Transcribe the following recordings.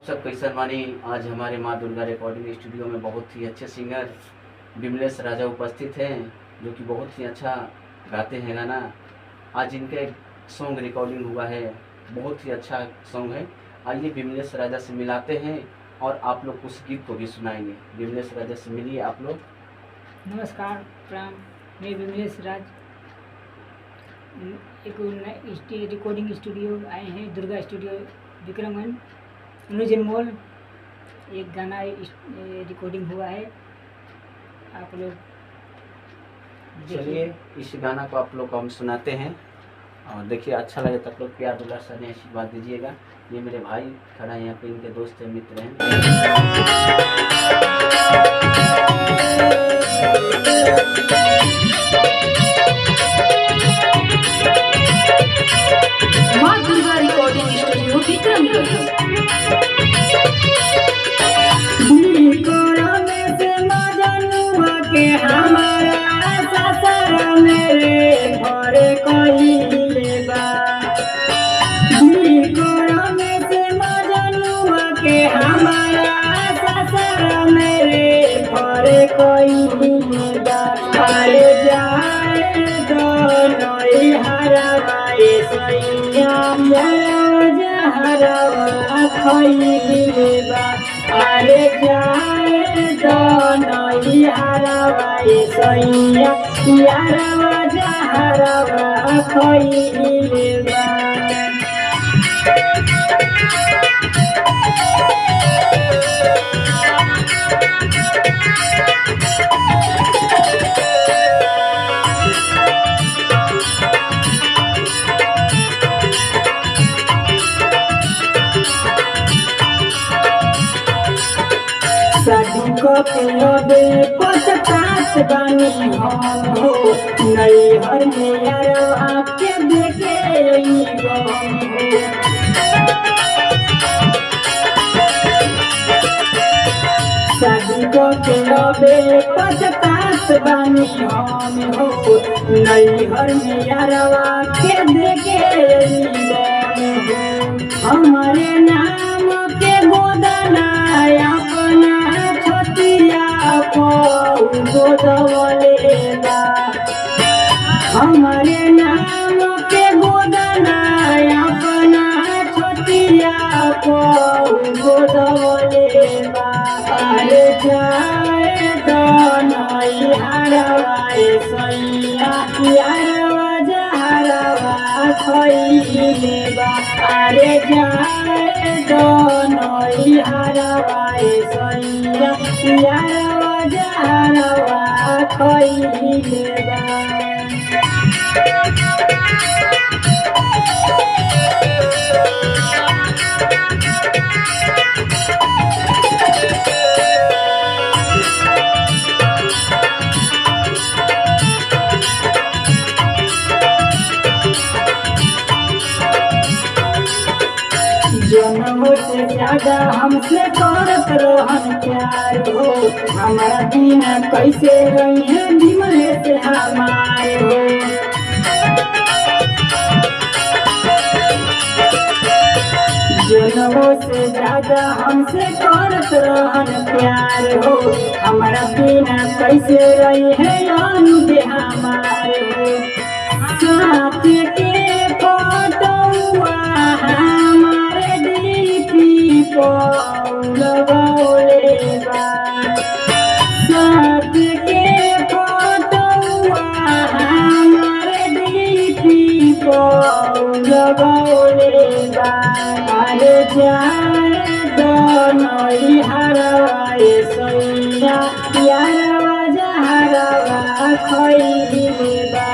सब कैसन मानी। आज हमारे माँ दुर्गा रिकॉर्डिंग स्टूडियो में बहुत ही अच्छे सिंगर विमलेश राजा उपस्थित हैं, जो कि बहुत ही अच्छा गाते हैं गाना। आज इनका एक सॉन्ग रिकॉर्डिंग हुआ है, बहुत ही अच्छा सॉन्ग है। आइए विमलेश राजा से मिलाते हैं और आप लोग उस गीत को भी सुनाएंगे। विमलेश राजा से मिलिए आप लोग। नमस्कार, प्रणाम। मैं विमलेश राज एक रिकॉर्डिंग स्टूडियो आए हैं, दुर्गा स्टूडियो विक्रमगंज न्यूजन मॉल। एक गाना रिकॉर्डिंग हुआ है, आप लोग चलिए इस गाना को आप लोग को हम सुनाते हैं और देखिए अच्छा लगे तो आप लोग प्यार दुलार से आशीर्वाद दीजिएगा। ये मेरे भाई खड़ा है यहाँ पे, इनके दोस्त हैं, मित्र हैं। माँ दुर्गा रिकॉर्डिंग स्टूडियो विक्रमगंज। अरे जाए तो नई हरवाई सैया यारवा जहरवा खइलेबा। शादी को दे पछतात बानी हम हो, नैहर में यारवा के देखे शादी को दे पछतात बानी हम हो, नैहर में यारवा के देखे हमारे नाम के गोदना अपना गोदवलेबा। हमारे नाम के गोदना अपना छोटिया को गोदवलेबा। अरे जाए तो नई हरवाई सैया यारवा जहरवा खइलेबा। अरे जाए तो नई हरवाई सैया यारवा जहरवा खइलेबा। जन्म से ज्यादा हमसे करत रहन प्यार हो, हमारा बिना कैसे रही है विमले से हमारे हो। जन्म से ज्यादा हमसे करत रहन प्यार हो, हमारा बिना कैसे रही है अनु हमारे हो। साथ के फोटोआ हमारे डीपी को लगौलेबा। साथ के फोटोआ हमारे डीपी को लगौलेबा। अरे जाए तो नई हरवाई सैया यारवा जहरवा खइलेबा।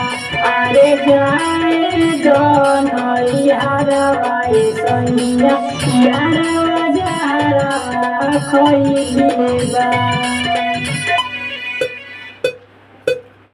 अरे जाए तो नई हरवाई सैया यारवा जहरवा खइलेबा।